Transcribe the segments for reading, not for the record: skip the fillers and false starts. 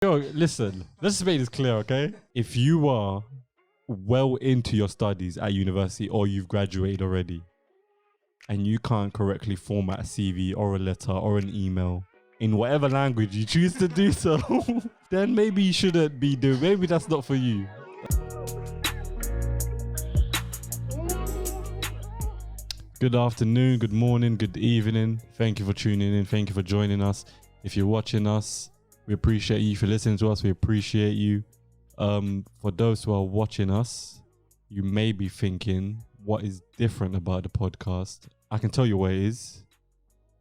Yo, listen, let's just make this clear, okay? If you are well into your studies at university or you've graduated already and you can't correctly format a CV or a letter or an email in whatever language you choose to do so, then maybe you shouldn't be doing, maybe that's not for you. Good afternoon, good morning, good evening. Thank you for tuning in. Thank you for joining us. If you're watching us, we appreciate you. If you're listening to us, we appreciate you. For those who are watching us, you may be thinking, what is different about the podcast? I can tell you what it is.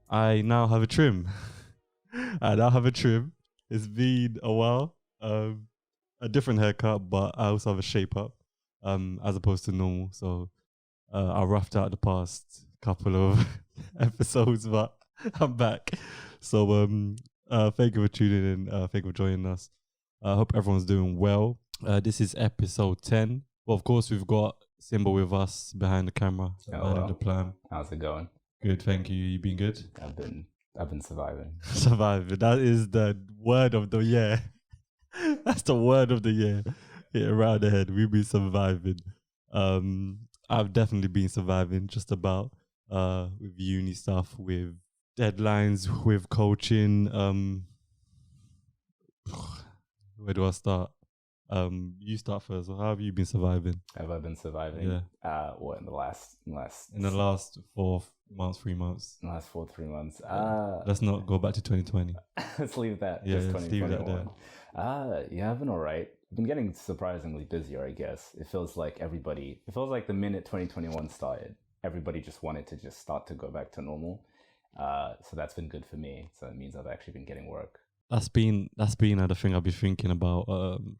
I now have a trim. It's been a while. A different haircut, but I also have a shape up, as opposed to normal. So I roughed out the past couple of episodes, but I'm back. So thank you for tuning in. Thank you for joining us. I hope everyone's doing well. This is episode 10. Well, of course, we've got Simba with us behind the camera, behind the plan. How's it going? Good, thank you. You been good? I've been surviving. Surviving. That is the word of the year. That's the word of the year. Hit it around the head. We've been surviving. I've definitely been surviving just about with uni stuff, with deadlines, with coaching. Where do I start? You start first. How have you been surviving? Have I been surviving? Yeah. What in the last in the last 4 months, 3 months? In the last 3 months. Let's not go back to 2020. Let's leave that. Yeah, just let's leave that there. Yeah, I've been all right. I've been getting surprisingly busier, I guess. It feels like the minute 2021 started, everybody just wanted to just start to go back to normal. So that's been good for me. So it means I've actually been getting work. That's been another thing I've been thinking about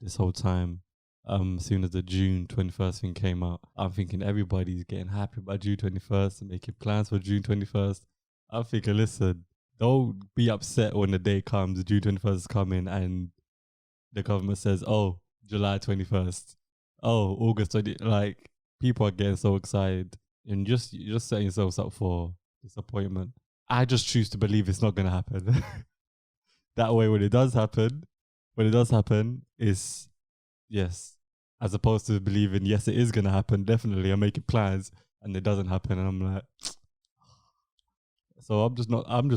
this whole time. As soon as the June 21st thing came out, I'm thinking everybody's getting happy about June 21st and making plans for June 21st. I'm thinking, listen, don't be upset when the day comes, June 21st is coming and the government says, oh, July 21st, oh, August 20, like, people are getting so excited and you're just setting yourselves up for disappointment. I just choose to believe it's not going to happen. That way, when it does happen, is yes, as opposed to believing, yes, it is going to happen, definitely, I'm making plans and it doesn't happen and I'm like, so I'm just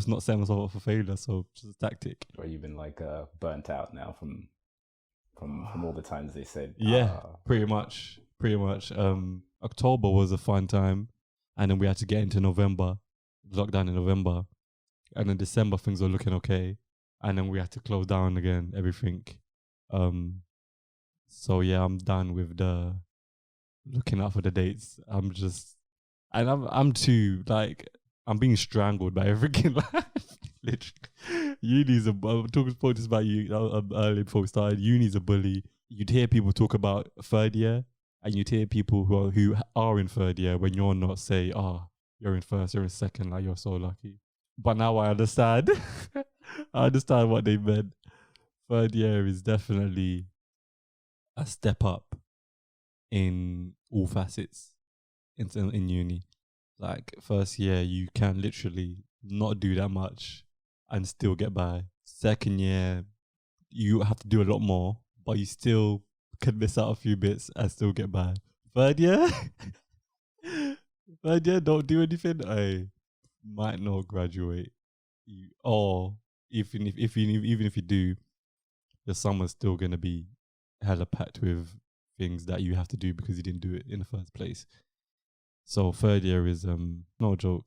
not setting myself up for failure, so it's just a tactic. Or you've been like burnt out now from all the times they said. Yeah, pretty much. October was a fun time, and then we had to get into November, lockdown in November, and in December things were looking okay, and then we had to close down again, everything. So yeah, I'm done with the looking out for the dates. I'm too, like, I'm being strangled by everything. Literally, uni's spoke this about you earlier before we started. Uni's a bully. You'd hear people talk about third year, and you'd hear people who are in third year when you're not, say, you're in first, you're in second, like, you're so lucky. But now I understand. I understand what they meant. Third year is definitely a step up in all facets in uni. Like, first year, you can literally not do that much and still get by. Second year, you have to do a lot more, but you still can miss out a few bits and still get by. Third year, don't do anything. I might not graduate. Or even if you do, your summer's still gonna be hella packed with things that you have to do because you didn't do it in the first place. So third year is no joke.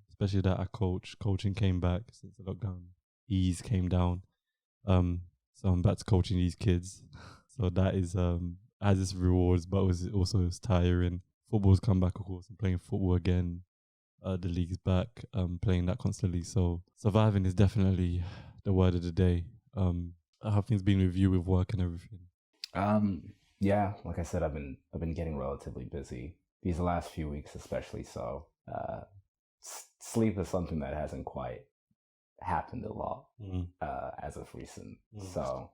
Especially that coaching came back since the lockdown ease came down. So I'm back to coaching these kids. So that is has its rewards, but it's tiring. Football's come back, of course. I'm playing football again. The league's back. Playing that constantly. So surviving is definitely the word of the day. How things been with you with work and everything? Yeah, like I said, I've been getting relatively busy these last few weeks, especially. So sleep is something that hasn't quite happened a lot as of recent. So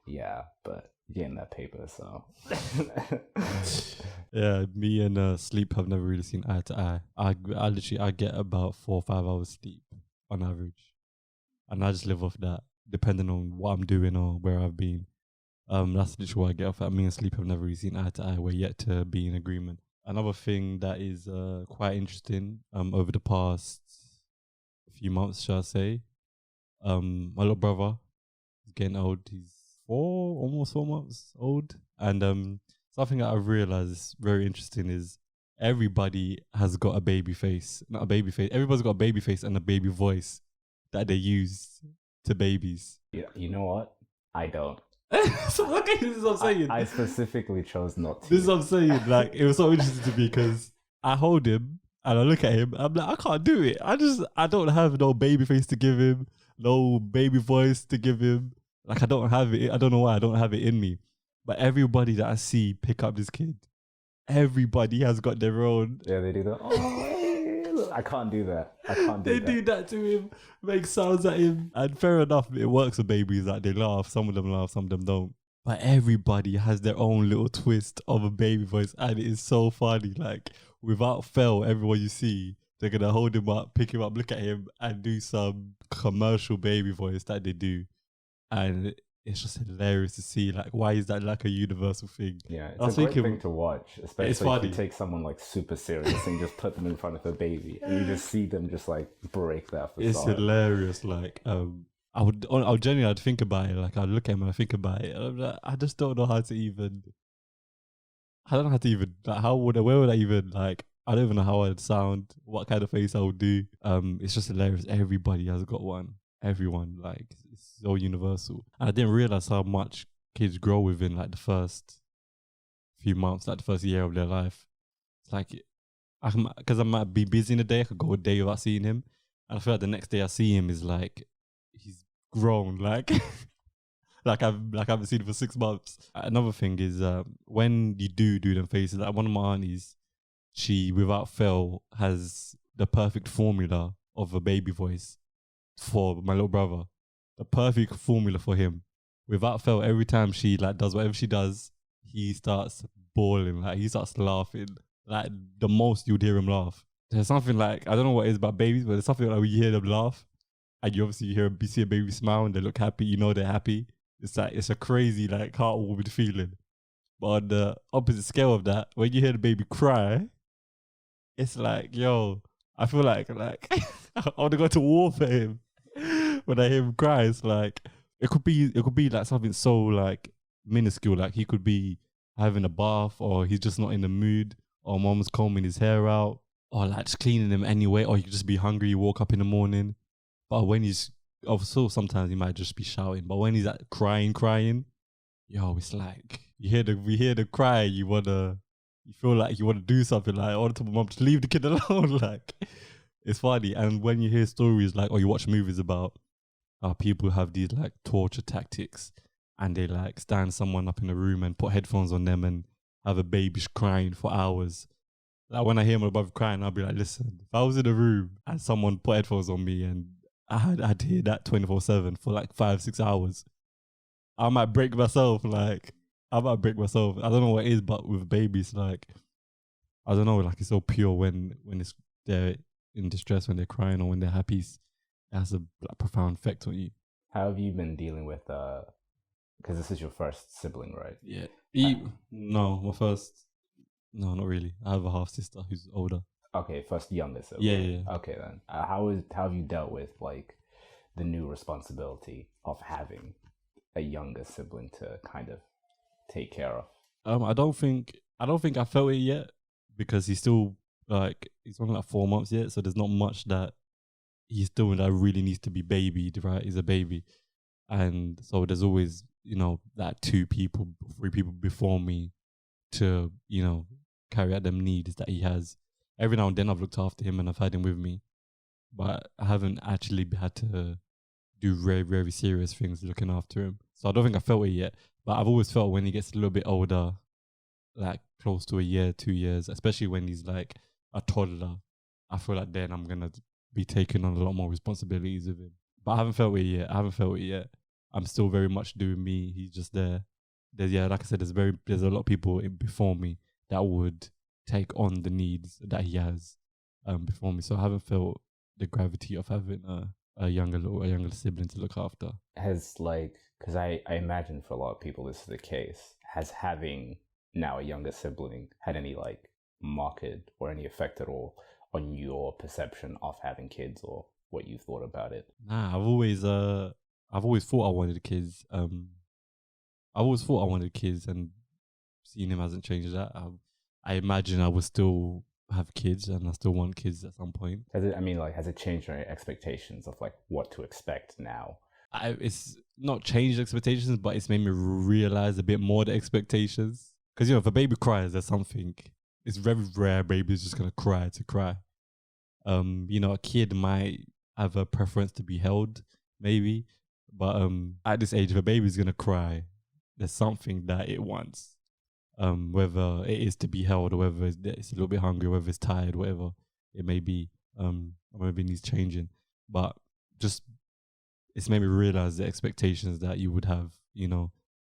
yeah, but getting that paper. So yeah, me and sleep have never really seen eye to eye. I get about 4 or 5 hours sleep on average, and I just live off that. depending on what I'm doing or where I've been. That's literally what I get off at. Me and Sleep have never really seen eye to eye. We're yet to be in agreement. Another thing that is quite interesting over the past few months, shall I say, my little brother is getting old. He's almost 4 months old. And something that I've realized is very interesting is everybody has got a baby face. Not a baby face. Everybody's got a baby face and a baby voice that they use to babies. Yeah, you know what? I don't. So okay, this is what I'm saying. I specifically chose not to. This is what I'm saying. Like, it was so interesting to me because I hold him and I look at him. I'm like, I can't do it. I don't have no baby face to give him, no baby voice to give him. Like, I don't have it. I don't know why I don't have it in me. But everybody that I see pick up this kid, everybody has got their own. Yeah, they do that. Oh, I can't do that. I can't do They that. do that to him, make sounds at him. And fair enough, it works with babies. Like, they laugh. Some of them laugh, some of them don't. But everybody has their own little twist of a baby voice. And it is so funny. Like, without fail, everyone you see, they're going to hold him up, pick him up, look at him, and do some commercial baby voice that they do. And it's just hilarious to see. Like, why is that like a universal thing? Yeah, it's a great thing to watch, especially if you take someone like super serious and just put them in front of a baby, and you just see them just like break that facade. It's hilarious. Like, I would genuinely, I'd think about it. Like, I'd look at him and I think about it. And I'm like, I just don't know how to even. I don't know how to even. Like, where would I even like? I don't even know how I'd sound. What kind of face I would do. It's just hilarious. Everybody has got one. Everyone, like, it's so universal. And I didn't realize how much kids grow within like the first few months, like the first year of their life. It's like, because I might be busy in the day, I could go a day without seeing him, and I feel like the next day I see him is like he's grown, like like I haven't seen him for 6 months. Another thing is when you do them faces, like one of my aunties, she without fail has the perfect formula of a baby voice for my little brother. The perfect formula for him. Without fail, every time she like does whatever she does, he starts bawling, like he starts laughing. Like the most you'd hear him laugh. There's something like, I don't know what it is about babies, but there's something like when you hear them laugh and you obviously see a baby smile and they look happy, you know they're happy. It's like, it's a crazy, like, heartwarming feeling. But on the opposite scale of that, when you hear the baby cry, it's like, yo, I feel like I want to go to war for him. When I hear him cry, it's like, it could be like something so like minuscule, like he could be having a bath, or he's just not in the mood, or mom's combing his hair out, or like just cleaning him anyway, or he could just be hungry, you woke up in the morning. But when he's, also sometimes he might just be shouting, but when he's like crying, yo, it's like you hear the cry, you feel like you want to do something, like I want to tell my mom to leave the kid alone. Like, it's funny. And when you hear stories like, or you watch movies about how people have these like torture tactics, and they like stand someone up in a room and put headphones on them and have a baby crying for hours. Like, when I hear my brother crying, I'll be like, listen, if I was in a room and someone put headphones on me and I had to hear that 24/7 for like 5-6 hours, I might break myself. Like, I might break myself. I don't know what it is, but with babies, like, I don't know, like, it's so pure when they're in distress, when they're crying, or when they're happy. It has a like, profound effect on you. How have you been dealing with, because this is your first sibling, right? Yeah. No, no, not really. I have a half sister who's older. Okay, first youngest sibling. Yeah. Okay then. How have you dealt with like the new responsibility of having a younger sibling to kind of take care of? I don't think I felt it yet, because he's still like, he's only like 4 months yet, so there's not much that he's doing that really needs to be babied, right? He's a baby. And so there's always, that 2 people, 3 people before me to, carry out them needs that he has. Every now and then I've looked after him and I've had him with me, but I haven't actually had to do very, very serious things looking after him. So I don't think I felt it yet, but I've always felt when he gets a little bit older, like close to a year, 2 years, especially when he's like a toddler, I feel like then I'm going to be taking on a lot more responsibilities with him. But I haven't felt it yet. I'm still very much doing me. He's just there. Like I said, there's a lot of people before me that would take on the needs that he has before me. So I haven't felt the gravity of having a younger sibling to look after. Has like, because I imagine for a lot of people this is the case, has having now a younger sibling had any like market or any effect at all on your perception of having kids or what you thought about it? Nah, I've always thought I wanted kids. And seeing him hasn't changed that. I imagine I will still have kids and I still want kids at some point. Has it changed your expectations of like what to expect now? It's not changed expectations, but it's made me realize a bit more the expectations. Because, if a baby cries, there's something. It's very rare baby's just going to cry to cry. A kid might have a preference to be held, maybe. But at this age, if a baby's going to cry, there's something that it wants. Whether it is to be held or whether it's a little bit hungry, whether it's tired, whatever it may be. Maybe it needs changing. But just, it's made me realize the expectations that you would have,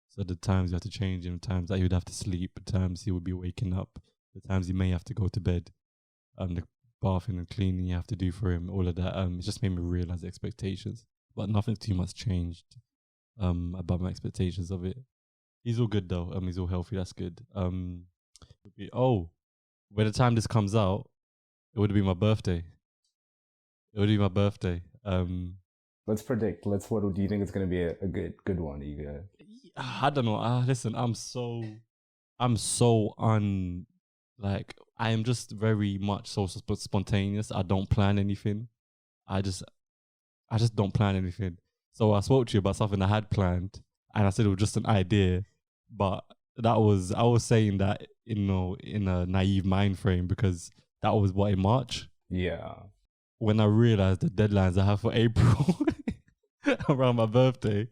So the times you have to change him, times that you would have to sleep, the times he would be waking up, the times he may have to go to bed, the bathing and cleaning you have to do for him, all of that. It just made me realize the expectations. But nothing too much changed about my expectations of it. He's all good though. He's all healthy. That's good. By the time this comes out, it would be my birthday. Let's predict. What do you think it's going to be a good one? I don't know. Listen, I am just very much so spontaneous. I don't plan anything. I just don't plan anything. So I spoke to you about something I had planned, and I said it was just an idea, but I was saying that in a naive mind frame because that was in March. Yeah. When I realized the deadlines I have for April around my birthday,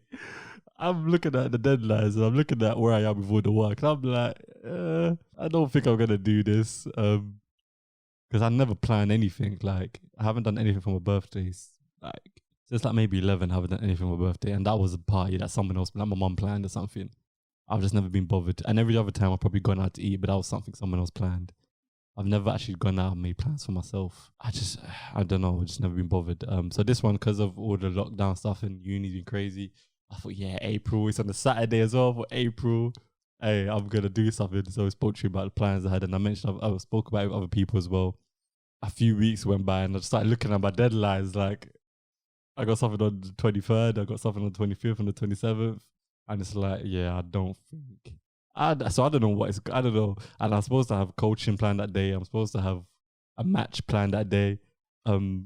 I'm looking at the deadlines and I'm looking at where I am before the work. And I'm like, I don't think I'm gonna do this because I never plan anything. Like I haven't done anything for my birthdays. Like since maybe 11, I haven't done anything for my birthday, and that was a party that someone else, like my mum, planned or something. I've just never been bothered. And every other time I've probably gone out to eat, but that was something someone else planned. I've never actually gone out and made plans for myself. I don't know. I've just never been bothered. So this one, because of all the lockdown stuff and uni's been crazy, I thought, April. It's on a Saturday as well for April. Hey, I'm going to do something. So I spoke to you about the plans I had. And I mentioned I spoke about it with other people as well. A few weeks went by and I started looking at my deadlines. Like, I got something on the 23rd. I got something on the 25th and the 27th. And it's like, I don't think... So I don't know I don't know. And I'm supposed to have coaching planned that day. I'm supposed to have a match planned that day,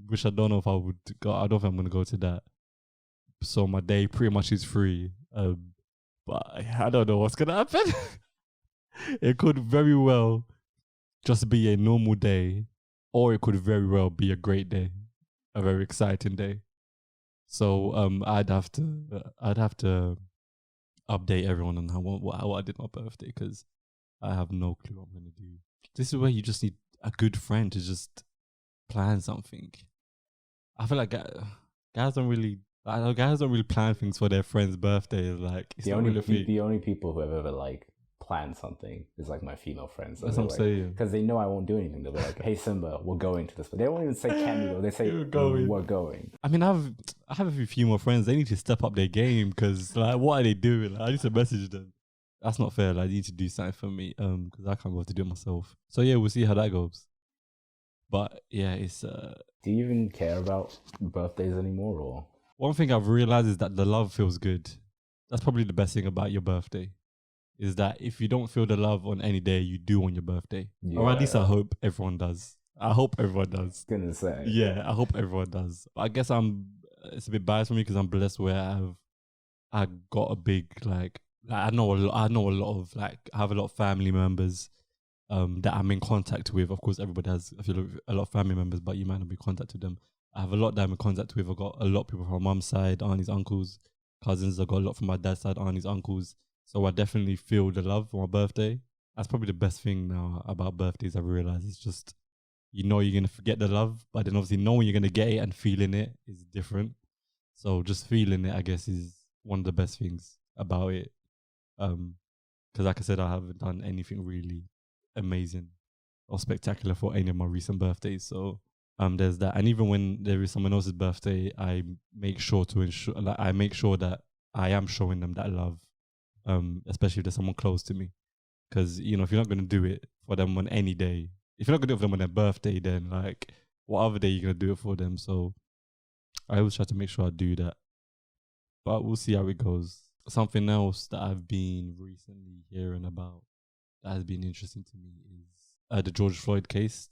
which I don't know if I would go. I don't think I'm going to go to that. So my day pretty much is free. But I don't know what's going to happen. It could very well just be a normal day, or it could very well be a great day, a very exciting day. So I'd have to update everyone on what I did on my birthday because I have no clue what I'm going to do. This is where you just need a good friend to just plan something. I feel like guys don't really plan things for their friends' birthdays. Like it's the only people who have ever like planned something is like my female friends. That's what I'm saying. Because they know I won't do anything. They'll be like, "Hey Simba, we're going to this," but they won't even say "can we go?" They say we're going. I mean, I have a few more friends. They need to step up their game because like, what are they doing? Like, I need to message them. That's not fair. Like, they need to do something for me because I can't go to do it myself. So we'll see how that goes. But it's. Do you even care about birthdays anymore? Or one thing I've realized is that the love feels good. That's probably the best thing about your birthday. Is that if you don't feel the love on any day, you do on your birthday. Yeah. Or at least I hope everyone does. I hope everyone does. Gonna say. Yeah, I hope everyone does. I guess it's a bit biased for me because I'm blessed where I got a big, like I know a lot of, like, I have a lot of family members that I'm in contact with. Of course, everybody has a lot of family members, but you might not be in contact with them. I have a lot that I'm in contact with. I've got a lot of people from my mum's side, aunties, uncles, cousins. I've got a lot from my dad's side, aunties, uncles. So I definitely feel the love for my birthday. That's probably the best thing now about birthdays I've realized. It's just, you're going to forget the love, but then obviously knowing you're going to get it and feeling it is different. So just feeling it, I guess, is one of the best things about it. Because like I said, I haven't done anything really amazing or spectacular for any of my recent birthdays. So There's that, and even when there is someone else's birthday, I make sure to ensure, like, I make sure that I am showing them that love, especially if there's someone close to me. Because, you know, if you're not going to do it for them on any day, if you're not going to do it for them on their birthday, then like what other day you're going to do it for them? So I always try to make sure I do that. But we'll see how it goes. Something else that I've been recently hearing about that has been interesting to me is the George Floyd case.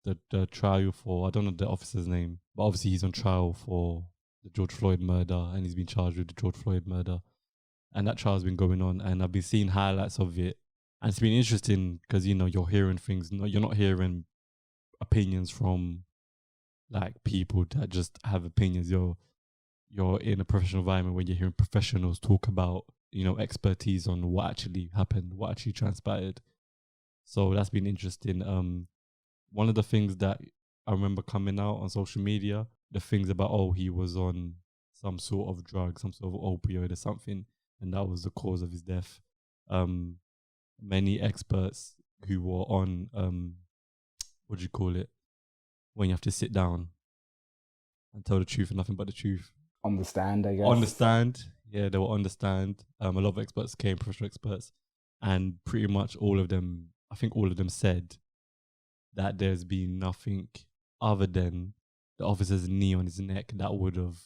The trial for, I don't know the officer's name, but obviously he's on trial for the George Floyd murder, and he's been charged with the George Floyd murder. And that trial's been going on, and I've been seeing highlights of it. And it's been interesting because, you know, you're hearing things, you're not hearing opinions from like people that just have opinions. You're in a professional environment where you're hearing professionals talk about, you know, expertise on what actually happened, what actually transpired. So that's been interesting. One of the things that I remember coming out on social media, the things about, oh, he was on some sort of drug, some sort of opioid or something, and that was the cause of his death. Many experts who were on, what do you call it, when you have to sit down and tell the truth and nothing but the truth. On the stand, I guess. On the stand, yeah, they were on the stand. A lot of experts came, professional experts, and pretty much all of them, I think all of them said that there's been nothing other than the officer's knee on his neck that would have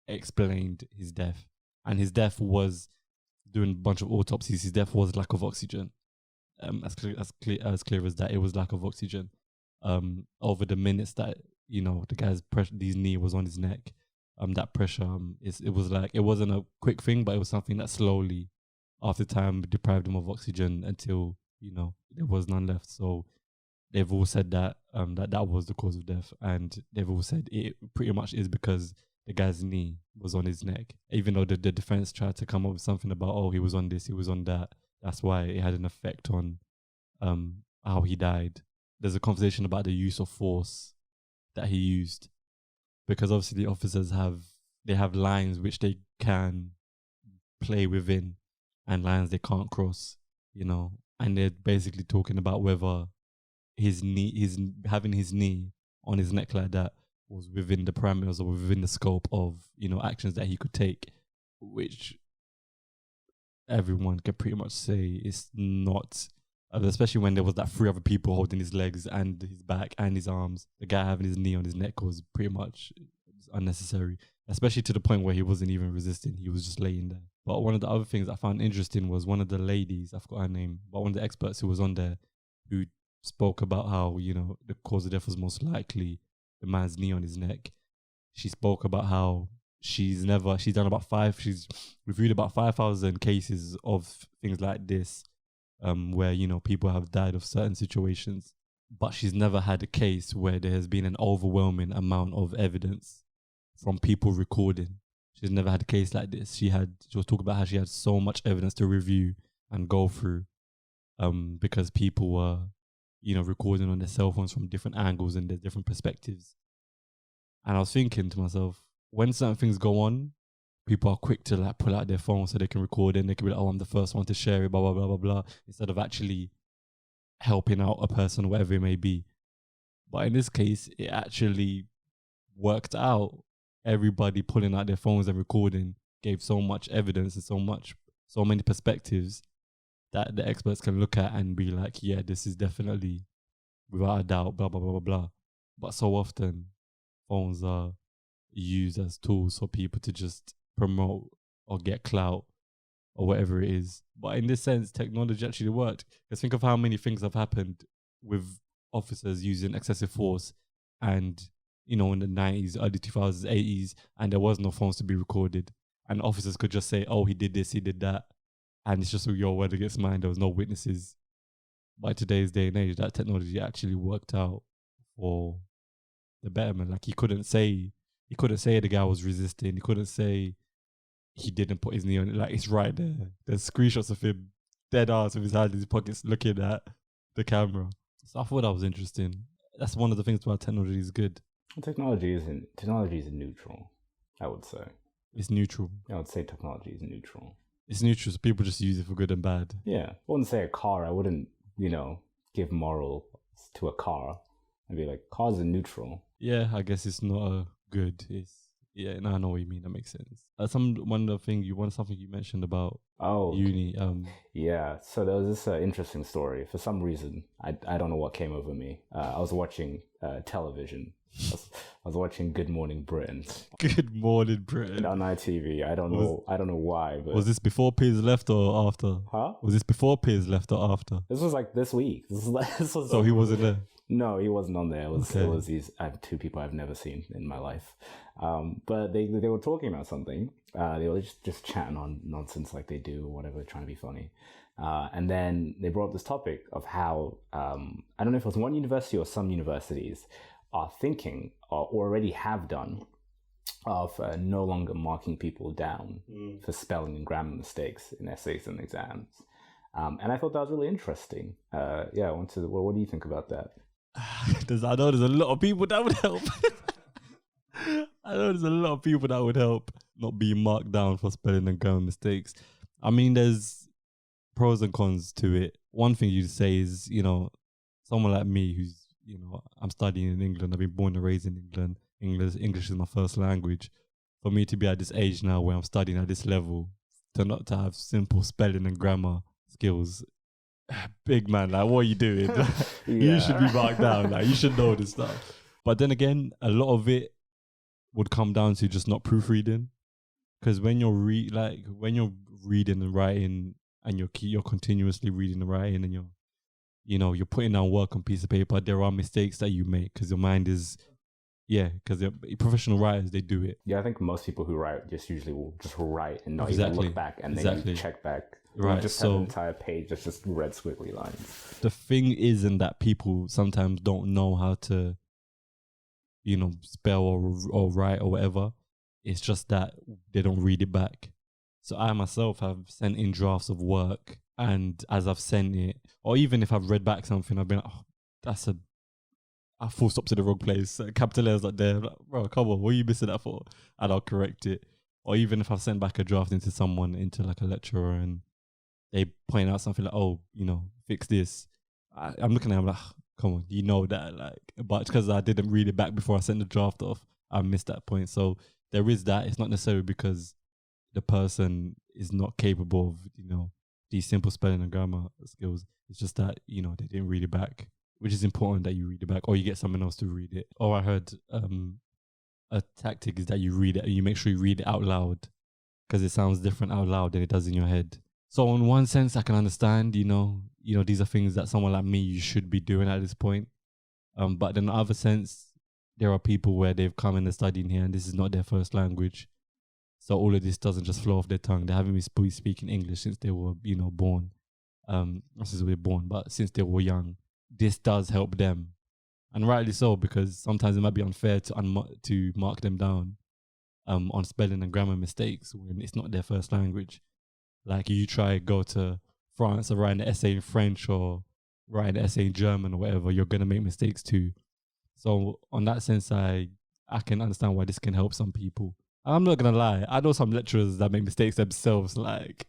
explained his death. And his death was, doing a bunch of autopsies, his death was lack of oxygen. As clear as that, it was lack of oxygen. Over the minutes that, you know, the guy's his knee was on his neck, that pressure, it was like, it wasn't a quick thing, but it was something that slowly, after time, deprived him of oxygen until, you know, there was none left. So they've all said that that was the cause of death, and they've all said it pretty much is because the guy's knee was on his neck. Even though the defense tried to come up with something about, oh, he was on this, he was on that. That's why it had an effect on how he died. There's a conversation about the use of force that he used, because obviously the officers have lines which they can play within and lines they can't cross, you know. And they're basically talking about whether having his knee on his neck like that was within the parameters or within the scope of, you know, actions that he could take, which everyone can pretty much say is not, especially when there was that 3 other people holding his legs and his back and his arms. The guy having his knee on his neck was pretty much unnecessary, especially to the point where he wasn't even resisting. He was just laying there. But one of the other things I found interesting was one of the ladies, I forgot her name, but one of the experts who was on there, who spoke about how, you know, the cause of death was most likely the man's knee on his neck. She spoke about how she's reviewed about 5,000 cases of things like this, where, you know, people have died of certain situations, but she's never had a case where there has been an overwhelming amount of evidence from people recording. She's never had a case like this. She was talking about how she had so much evidence to review and go through, because people were, you know, recording on their cell phones from different angles and there's different perspectives. And I was thinking to myself, when certain things go on, people are quick to like pull out their phone so they can record it, and they can be like, oh, I'm the first one to share it, blah, blah, blah, blah, blah, instead of actually helping out a person, whatever it may be. But in this case, it actually worked out. Everybody pulling out their phones and recording gave so much evidence and so many perspectives that the experts can look at and be like, yeah, this is definitely, without a doubt, blah, blah, blah, blah, blah. But so often, phones are used as tools for people to just promote or get clout or whatever it is. But in this sense, technology actually worked. Because think of how many things have happened with officers using excessive force, and, you know, in the 90s, early 2000s, 80s, and there was no phones to be recorded. And officers could just say, oh, he did this, he did that. And it's just your word against mine. There was no witnesses. By today's day and age, that technology actually worked out for the betterment. Like, he couldn't say the guy was resisting. He couldn't say he didn't put his knee on it. Like, it's right there. There's screenshots of him dead ass with his hand in his pockets looking at the camera. So I thought that was interesting. That's one of the things about technology is good. Technology is neutral, I would say. It's neutral. I would say technology is neutral. It's neutral, so people just use it for good and bad. Yeah. I wouldn't say a car. I wouldn't, you know, give moral to a car and be like, cars are neutral. Yeah, I guess it's not a good. Yeah, no, I know what you mean. That makes sense. One of the thing something you mentioned about uni. Yeah. So there was this interesting story. For some reason, I don't know what came over me. I was watching television. I was watching Good Morning Britain. Good Morning Britain on ITV. I don't know why. But was this before Piers left or after? Huh? Was this before Piers left or after? This was like this week. This was so he wasn't there. No, he wasn't on there. It was these two people I've never seen in my life. But they were talking about something. They were just chatting on nonsense like they do or whatever, trying to be funny. And then they brought up this topic of how I don't know if it was one university or some universities are thinking or already have done of no longer marking people down for spelling and grammar mistakes in essays and exams. And I thought that was really interesting. What do you think about that? I know there's a lot of people that would help. I know there's a lot of people that would help not being marked down for spelling and grammar mistakes. I mean, there's pros and cons to it. One thing you'd say is, someone like me who's, I'm studying in England. I've been born and raised in England. English is my first language. For me to be at this age now where I'm studying at this level, to not to have simple spelling and grammar skills, big man, like, what are you doing? You should be marked down. Like, you should know this stuff. But then again, a lot of it would come down to just not proofreading, because when you're reading and writing, and you're continuously reading and writing, and you're putting down work on piece of paper, there are mistakes that you make because your mind is, because professional writers, they do it. Yeah, I think most people who write usually will just write and not even look back, and then you check back. Right, you just have an entire page that's just red squiggly lines. The thing isn't that people sometimes don't know how to, spell or write or whatever. It's just that they don't read it back. So I myself have sent in drafts of work, and as I've sent it, or even if I've read back something, I've been like, that's I full stop to the wrong place. Capital letters like there. Like, bro, come on, what are you missing that for? And I'll correct it. Or even if I've sent back a draft into like a lecturer, and they point out something like, fix this. I'm looking at them like, come on, that. Like, but because I didn't read it back before I sent the draft off, I missed that point. So there is that. It's not necessarily because the person is not capable of, these simple spelling and grammar skills. It's just that, they didn't read it back, which is important that you read it back, or you get someone else to read it. Or I heard a tactic is that you read it and you make sure you read it out loud, because it sounds different out loud than it does in your head. So in one sense, I can understand, these are things that someone like me, you should be doing at this point. But in the other sense, there are people where they've come and they're studying here and this is not their first language. So all of this doesn't just flow off their tongue. They haven't been speaking English since they were, born. Not since they were born, but since they were young. This does help them. And rightly so, because sometimes it might be unfair to mark them down on spelling and grammar mistakes when it's not their first language. Like, you try go to France or write an essay in French or write an essay in German or whatever, you're going to make mistakes too. So on that sense, I can understand why this can help some people. I'm not going to lie. I know some lecturers that make mistakes themselves. Like,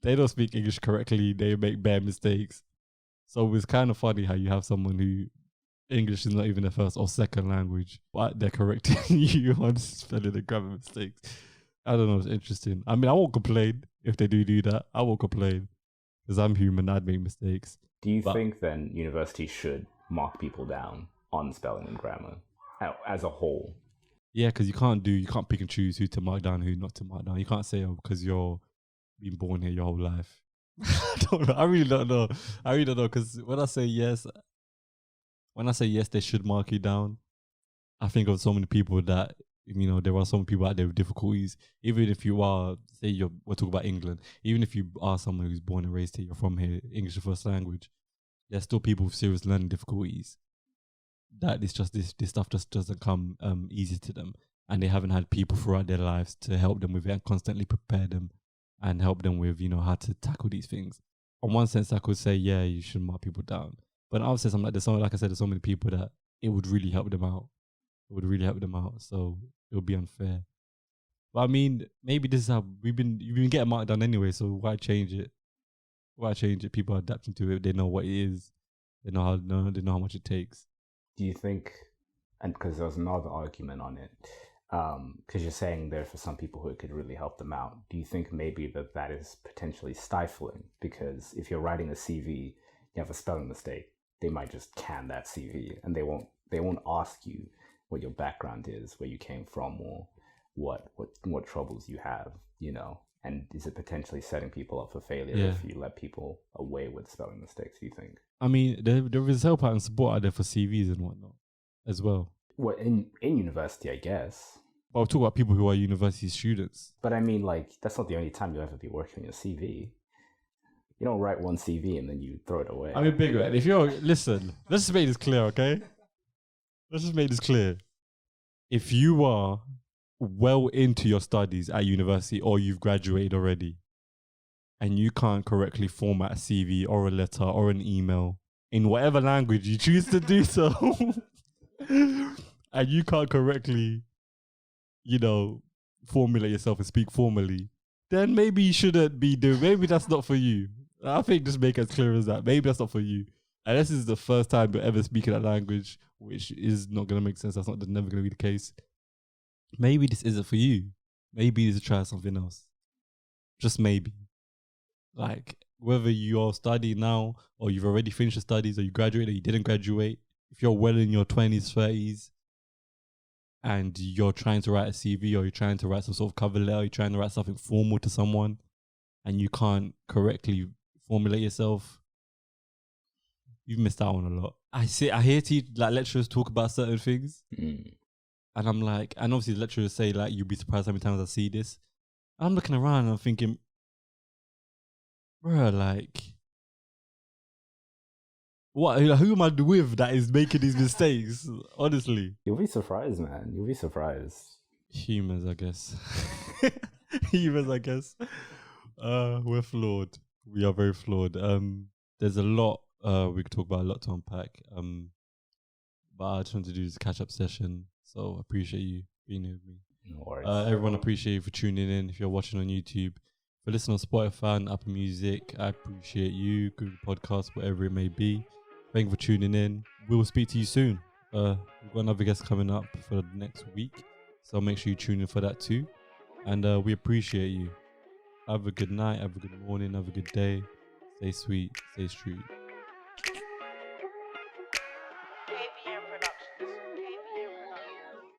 they don't speak English correctly. They make bad mistakes. So it's kind of funny how you have someone who English is not even their first or second language, but they're correcting you on spelling and grammar mistakes. I don't know. It's interesting. I mean, I won't complain if they do that. I won't complain because I'm human. I'd make mistakes. Do you think then universities should mark people down on spelling and grammar as a whole? Yeah, because you can't pick and choose who to mark down, who not to mark down. You can't say, because you're been born here your whole life. I don't know. I really don't know. Because when I say yes, they should mark you down. I think of so many people that, there are some people out there with difficulties. Even if you are, we're talking about England, even if you are someone who's born and raised here, you're from here, English is the first language, there's still people with serious learning difficulties. That it's just this stuff just doesn't come easy to them, and they haven't had people throughout their lives to help them with it and constantly prepare them and help them with how to tackle these things. On one sense, I could say, yeah, you should mark people down, but in other sense, like I said, there's so many people that it would really help them out. So it would be unfair. But I mean, maybe this is how you've been getting marked down anyway. So why change it? People are adapting to it. They know what it is. They know how much it takes. Do you think, and because there was another argument on it, because you're saying there for some people who it could really help them out. Do you think maybe that is potentially stifling? Because if you're writing a CV, you have a spelling mistake, they might just can that CV, and they won't ask you what your background is, where you came from, or what troubles you have, you know. And is it potentially setting people up for failure if you let people away with spelling mistakes, do you think? I mean, there is help out and support out there for CVs and whatnot as well. Well, in university, I guess. But I'll talk about people who are university students. But I mean, like, that's not the only time you'll ever be working on your CV. You don't write one CV and then you throw it away. I mean, big man, listen, let's just make this clear, okay? Let's just make this clear. If you are well into your studies at university or you've graduated already and you can't correctly format a CV or a letter or an email in whatever language you choose to do so, and you can't correctly, you know, formulate yourself and speak formally, then maybe you shouldn't be doing, maybe that's not for you. I think just make it as clear as that. Maybe that's not for you. And this is the first time you're ever speaking that language, which is not going to make sense. That's never going to be the case. Maybe this isn't for you. Maybe you need to try something else. Just maybe. Like, whether you're studying now or you've already finished your studies or you graduated or you didn't graduate, if you're well in your 20s, 30s, and you're trying to write a CV or you're trying to write some sort of cover letter, you're trying to write something formal to someone, and you can't correctly formulate yourself, you've missed out on a lot. I hear lecturers talk about certain things, and I'm like, and obviously the lecturers say, like, you'd be surprised how many times I see this. I'm looking around and I'm thinking, bro, like, what? Who am I with that is making these mistakes? Honestly, you'll be surprised, man. You'll be surprised. Humans, I guess. Humans, I guess. We're flawed. We are very flawed. There's a lot we could talk about, a lot to unpack. But I just wanted to do this catch-up session, so I appreciate you being here with me. No worries. Everyone, appreciate you for tuning in. If you're watching on YouTube, if you're listening on Spotify and Apple Music, I appreciate you. Google Podcasts, whatever it may be. Thank you for tuning in. We will speak to you soon. We've got another guest coming up for the next week, so make sure you tune in for that too. And we appreciate you. Have a good night, have a good morning, have a good day. Stay sweet, stay street.